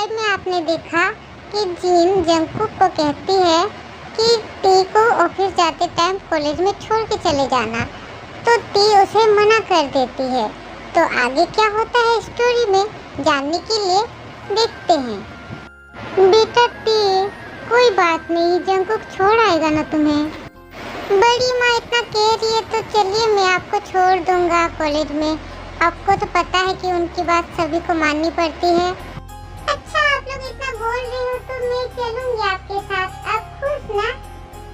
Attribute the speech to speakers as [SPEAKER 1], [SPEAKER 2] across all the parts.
[SPEAKER 1] Five में आपने देखा कि जिन जंगकुक को कहती है कि टी को ऑफिस जाते टाइम कॉलेज में छोड़ के चले जाना, तो टी उसे मना कर देती है। तो आगे क्या होता है स्टोरी में जानने के लिए देखते हैं। बेटा टी, कोई बात नहीं, जंगकुक छोड़ आएगा ना तुम्हें। बड़ी माँ इतना कह रही है तो चलिए मैं आपको छोड़ दूंगा कॉलेज में। आपको तो पता है कि उनकी बात सभी को माननी पड़ती है। अच्छा, आप लोग इतना बोल रहे हो तो मैं चलूंगी आपके साथ। आप खुश ना?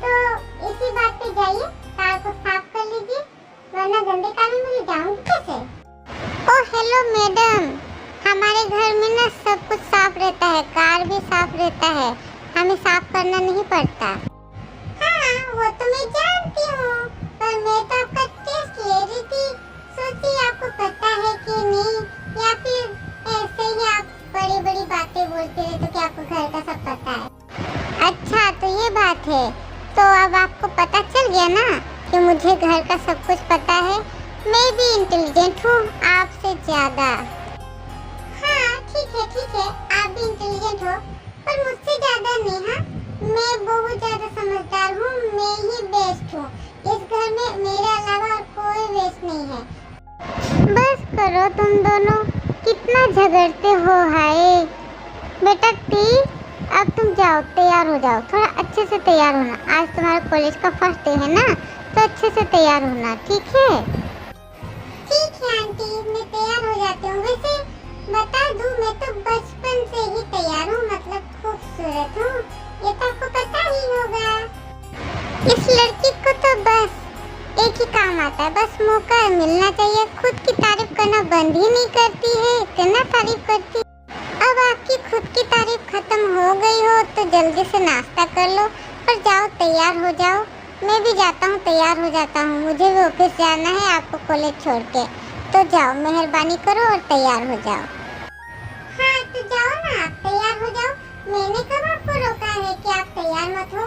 [SPEAKER 1] तो इसी बात पे जाइए, कार को साफ कर लीजिए, वरना गंदे कार में मुझे जाऊंगी कैसे? ओह हेलो मैडम, हमारे घर में ना सब कुछ साफ रहता है, कार भी साफ रहता है, हमें साफ करना नहीं पड़ता। हाँ वो तो मैं जानती हूँ, पर मैं तो आपका टेस्ट ले रही थी, सोची आपको पता है कि नहीं, या फिर ऐसे ही आप बड़ी बड़ी बातें बोलते रहे तो क्या आपको घर का सब पता है? अच्छा तो ये बात है, तो अब आपको पता चल गया ना कि मुझे घर का सब कुछ पता है। मैं भी इंटेलिजेंट हूँ आपसे ज्यादा। हाँ ठीक है, आप भी इंटेलिजेंट हो, पर मुझसे ज्यादा नहीं। हाँ मैं बहुत ज्यादा समझदार हूँ, मैं ही बेस्ट हूँ इस घर में, मेरे अलावा और कोई बेस्ट नहीं है। बस करो तुम दोनों, कितना झगड़ते हो। हाय बेटा टी, अब तुम जाओ, तैयार हो जाओ, थोड़ा अच्छे से तैयार होना, आज तुम्हारा कॉलेज का फर्स्ट डे है ना, तो अच्छे से तैयार होना, ठीक है? ठीक है आंटी, मैं तैयार हो जाती हूँ। वैसे बता दूँ, मैं तो बचपन से ही तैयार हूँ, मतलब खूबसूरत हूँ, ये तो आपको पता ही होगा। इस लड़की को तो बस एक ही काम आता है, बस मौका मिलना चाहिए, खुद की तारीफ करना बंद ही नहीं करती है, इतना तारीफ करती। अब आपकी खुद की तारीफ खत्म हो गई हो तो जल्दी से नाश्ता कर लो और जाओ तैयार हो जाओ। मैं भी जाता हूँ, तैयार हो जाता हूँ, मुझे भी ऑफिस जाना है आपको कॉलेज छोड़ के। तो जाओ, मेहरबानी करो और तैयार हो जाओ। हाँ तो जाओ ना, आप तैयार हो जाओ, मैंने कब आपको रोका है कि आप तैयार मत हो?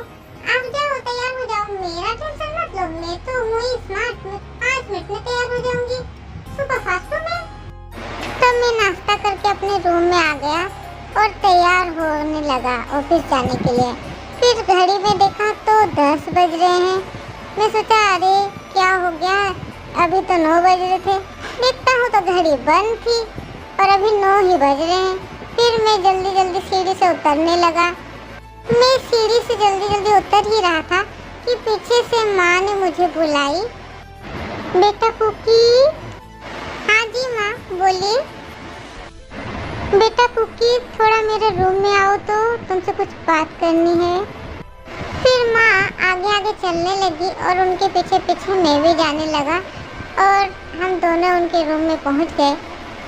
[SPEAKER 1] आप जाओ, तैयार हो जाओ, मेरा टेंशन मत लो, मैं तो हूँ ही स्मार्ट, में 5 मिनट में तैयार हो जाऊंगी, सुपर फास्ट हूँ मैं। तब मैं नाश्ता करके अपने रूम में आ गया और तैयार होने लगा ऑफिस जाने के लिए। फिर घड़ी में देखा तो 10 बज रहे हैं। मैं सोचा अरे क्या हो गया, अभी तो 9 बज रहे थे। देखता हूँ तो घड़ी बंद थी और अभी 9 ही बज रहे हैं। फिर मैं जल्दी जल्दी सीढ़ी से उतरने लगा। मैं सीढ़ी से जल्दी जल्दी उतर ही रहा था कि पीछे से माँ ने मुझे बुलाई। बेटा कुकी। हाँ जी माँ बोलिए। बेटा कुकी, थोड़ा मेरे रूम में आओ तो तुमसे कुछ बात करनी है। फिर माँ आगे आगे चलने लगी और उनके पीछे पीछे मैं भी जाने लगा और हम दोनों उनके रूम में पहुँच गए।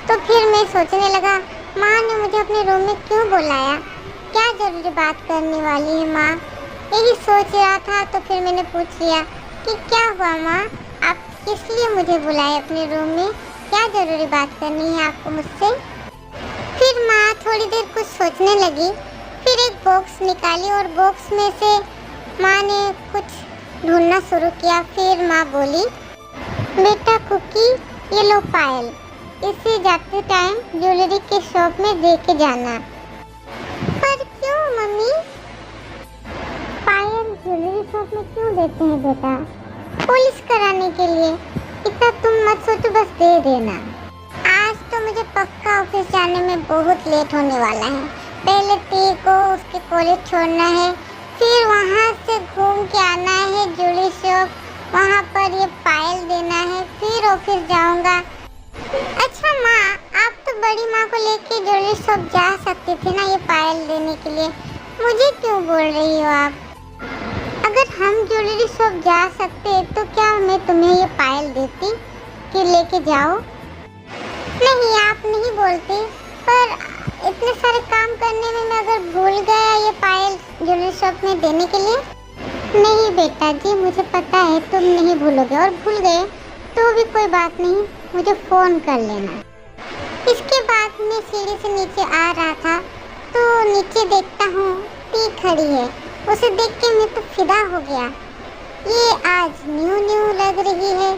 [SPEAKER 1] तो फिर मैं सोचने लगा, माँ ने मुझे अपने रूम में क्यों बुलाया, क्या जरूरी बात करने वाली है माँ? यही सोच रहा था तो फिर मैंने पूछ लिया कि क्या हुआ माँ, आप किस लिए मुझे बुलाए अपने रूम में, क्या जरूरी बात करनी है आपको मुझसे? फिर माँ थोड़ी देर कुछ सोचने लगी, फिर एक बॉक्स निकाली और बॉक्स में से माँ ने कुछ ढूंढना शुरू किया। फिर माँ बोली, बेटा कुकी ये लो पायल, इसे जाते टाइम ज्वेलरी के शॉप में दे के जाना। पर क्यों मम्मी? पायल ज्वेलरी शॉप में क्यों देते हैं बेटा? पॉलिश कराने के लिए, इतना तुम मत सोचो, बस दे देना। आज तो मुझे पक्का ऑफिस जाने में बहुत लेट होने वाला है। पहले टी को उसके कॉलेज छोड़ना है, फिर वहाँ से घूम के आना है ज्वेलरी शॉप, वहाँ पर ये पायल देना है, फिर ऑफिस जाऊँगा। अच्छा माँ, आप तो बड़ी माँ को लेके ज्वेलरी शॉप जा सकते थे ना ये पायल देने के लिए, मुझे क्यों बोल रही हो आप? अगर हम ज्वेलरी शॉप जा सकते तो क्या मैं तुम्हें ये पायल देती कि लेके जाओ? नहीं आप नहीं बोलते, पर इतने सारे काम करने में मैं अगर भूल गया ये पायल ज्वेलरी शॉप में देने के लिए। नहीं बेटा जी, मुझे पता है तुम नहीं भूलोगे, और भूल गए तो भी कोई बात नहीं, मुझे फ़ोन कर लेना। इसके बाद मैं सीढ़ी से नीचे आ रहा था तो नीचे देखता हूँ टी खड़ी है, उसे देख के मैं तो फिदा हो गया। ये आज न्यू न्यू लग रही है,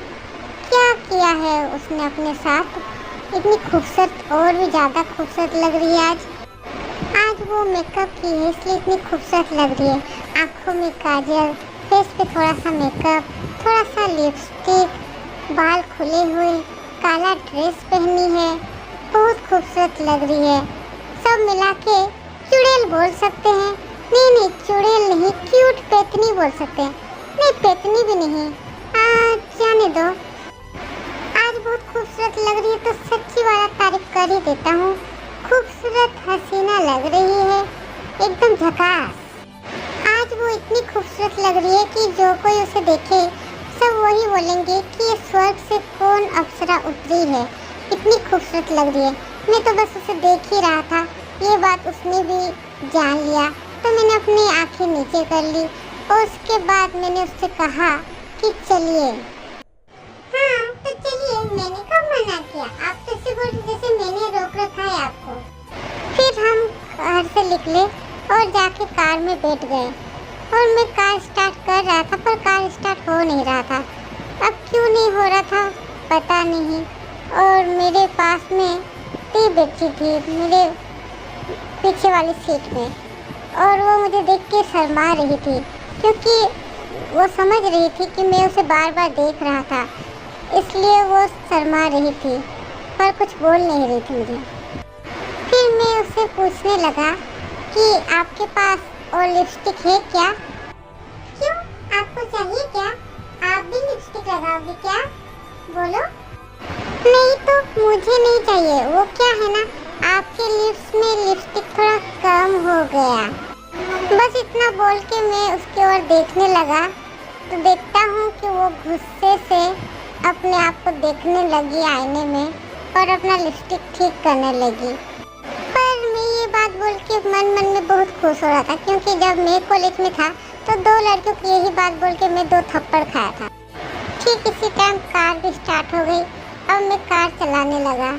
[SPEAKER 1] क्या किया है उसने अपने साथ, इतनी खूबसूरत और भी ज़्यादा खूबसूरत लग रही है आज। आज वो मेकअप की है इसलिए इतनी खूबसूरत लग रही है। आँखों में काजल, फेस पे थोड़ा सा मेकअप, थोड़ा सा लिपस्टिक, बाल खुले हुए, काला ड्रेस पहनी है, बहुत खूबसूरत लग रही है। सब मिला के चुड़ैल बोल सकते हैं। नहीं, चुड़ैल नहीं, क्यूट पेतनी बोल सकते हैं। नहीं, पेतनी भी नहीं, जाने दो। आज बहुत खूबसूरत लग रही है तो सच्ची वाला तारीफ कर ही देता हूँ। खूबसूरत हसीना लग रही है, एकदम झकास। आज वो इतनी खूबसूरत लग रही है कि जो कोई उसे देखे सब वही बोलेंगे कि ये स्वर्ग से कौन अप्सरा उतरी है, इतनी खूबसूरत लग रही है। मैं तो बस उसे देख ही रहा था, ये बात उसने भी जान लिया तो मैंने अपनी आंखें नीचे कर ली और उसके बाद मैंने उससे कहा कि चलिए। हाँ तो चलिए, मैंने कब मना किया? आप तो ऐसे बोल जैसे मैंने रोक रखा है आपको। फिर हम घर से निकले और जाके कार में बैठ गए और मैं कार स्टार्ट कर रहा था पर कार स्टार्ट हो नहीं रहा था। अब क्यों नहीं हो रहा था पता नहीं। और मेरे पास में टी बैठी थी मेरे पीछे वाली सीट में और वो मुझे देख के शर्मा रही थी क्योंकि वो समझ रही थी कि मैं उसे बार बार देख रहा था, इसलिए वो शर्मा रही थी पर कुछ बोल नहीं रही थी मुझे। फिर मैं उससे पूछने लगा कि आपके पास और लिपस्टिक है क्या? क्यों, आपको चाहिए क्या? आप भी लिपस्टिक लगाओगे क्या? बोलो। नहीं तो मुझे नहीं चाहिए, वो क्या है ना, आपके लिप्स में लिपस्टिक थोड़ा कम हो गया। बस इतना बोल के मैं उसकी ओर देखने लगा तो देखता हूँ कि वो गुस्से से अपने आप को देखने लगी आईने में और अपना लिपस्टिक ठीक करने लगी। पर मैं ये बात बोल के मन में बहुत खुश हो रहा था क्योंकि जब मैं कॉलेज में था तो 2 लड़कियों की यही बात बोल के मैं 2 थप्पड़ खाया था। ठीक इसी टाइम कार भी स्टार्ट हो गई। अब मैं कार चलाने लगा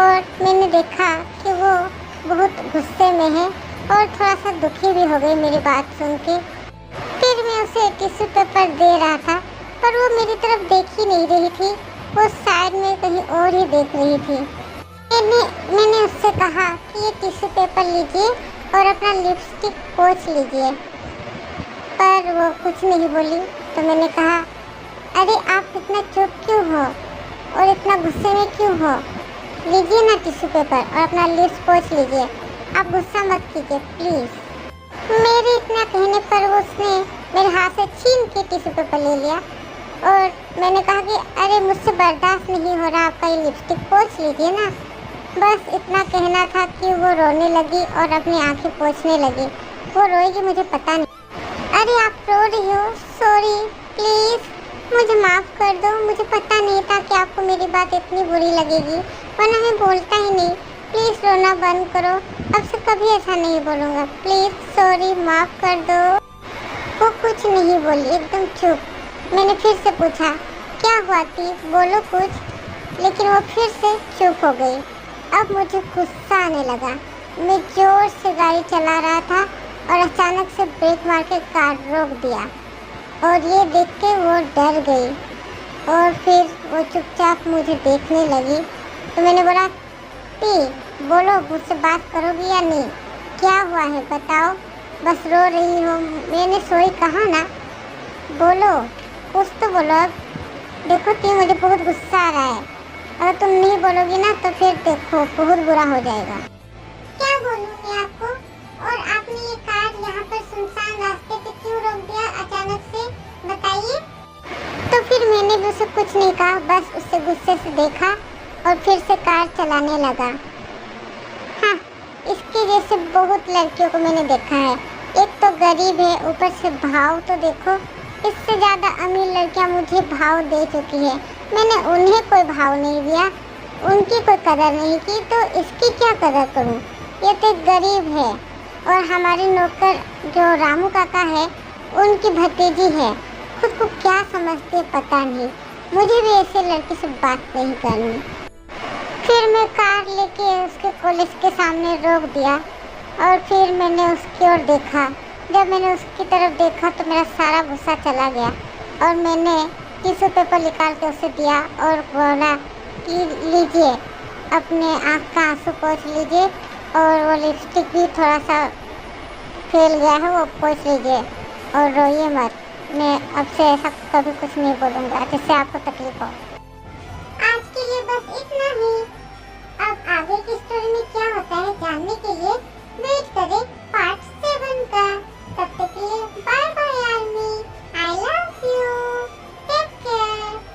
[SPEAKER 1] और मैंने देखा कि वो बहुत गुस्से में है और थोड़ा सा दुखी भी हो गई मेरी बात सुन के। फिर मैं उसे टिश्यू पेपर दे रहा था पर वो मेरी तरफ देख ही नहीं रही थी, वो साइड में कहीं और ही देख रही थी। मैंने उससे कहा कि ये टिश्यू पेपर लीजिए और अपना लिपस्टिक पोंछ लीजिए, पर वो कुछ नहीं बोली। तो मैंने कहा, अरे आप इतना चुप क्यों हो और इतना गुस्से में क्यों हो? लीजिए ना टिश्यू पेपर और अपना लिप्स पोंछ लीजिए, आप गुस्सा मत कीजिए प्लीज़। मेरे इतना कहने पर उसने मेरे हाथ से छीन के टिश्यू पेपर ले लिया और मैंने कहा कि अरे मुझसे बर्दाश्त नहीं हो रहा, आपका ये लिपस्टिक पोंछ लीजिए ना। बस इतना कहना था कि वो रोने लगी और अपनी आंखें पोंछने लगी। वो रोएगी मुझे पता नहीं। अरे आप रो रही हो, सॉरी, प्लीज़ मुझे माफ़ कर दो, मुझे पता नहीं था कि आपको मेरी बात इतनी बुरी लगेगी, वरना मैं बोलता ही नहीं। प्लीज़ रोना बंद करो, अब से कभी ऐसा नहीं बोलूँगा, प्लीज़ सॉरी, माफ़ कर दो। वो कुछ नहीं बोली, एकदम चुप। मैंने फिर से पूछा, क्या हुआ थी, बोलो कुछ, लेकिन वो फिर से चुप हो गई। अब मुझे गुस्सा आने लगा। मैं ज़ोर से गाड़ी चला रहा था और अचानक से ब्रेक मार के कार रोक दिया और ये देख के वो डर गई और फिर वो चुपचाप मुझे देखने लगी। तो मैंने बोला, टी बोलो, मुझसे बात करोगी या नहीं? क्या हुआ है बताओ, बस रो रही हो, मैंने सोई कहा ना, बोलो कुछ तो बोलो। अब देखो टी, मुझे बहुत गुस्सा आ रहा है, अगर तुम नहीं बोलोगी ना तो फिर देखो बहुत बुरा हो जाएगा। क्या बोलूँ मैं आपको? और आपने ये कार यहाँ पर सुनसान रास्ते पे क्यों रोक दिया अचानक से, बताइए। तो फिर मैंने भी उसे कुछ नहीं कहा, बस उससे गुस्से से देखा और फिर से कार चलाने लगा। हाँ, इसके जैसे बहुत लड़कियों को मैंने देखा है। एक तो गरीब है, ऊपर से भाव तो देखो, इससे ज़्यादा अमीर लड़कियाँ मुझे भाव दे चुकी है, मैंने उन्हें कोई भाव नहीं दिया, उनकी कोई कदर नहीं की, तो इसकी क्या कदर करूं? ये तो गरीब है और हमारे नौकर जो रामू काका है उनकी भतीजी है, खुद को क्या समझती है पता नहीं। मुझे भी ऐसे लड़की से बात नहीं करनी। फिर मैं कार लेके उसके कॉलेज के सामने रोक दिया और फिर मैंने उसकी ओर देखा। जब मैंने उसकी तरफ देखा तो मेरा सारा गुस्सा चला गया और मैंने टिश्यू पेपर निकाल के उसे दिया और बोला कि लीजिए, अपने आँख का आंसू पोंछ लीजिए और वो लिपस्टिक भी थोड़ा सा फैल गया है, वो पोंछ लीजिए और रोइए मत। मैं अब से ऐसा कभी कुछ नहीं बोलूँगा जिससे आपको तकलीफ हो।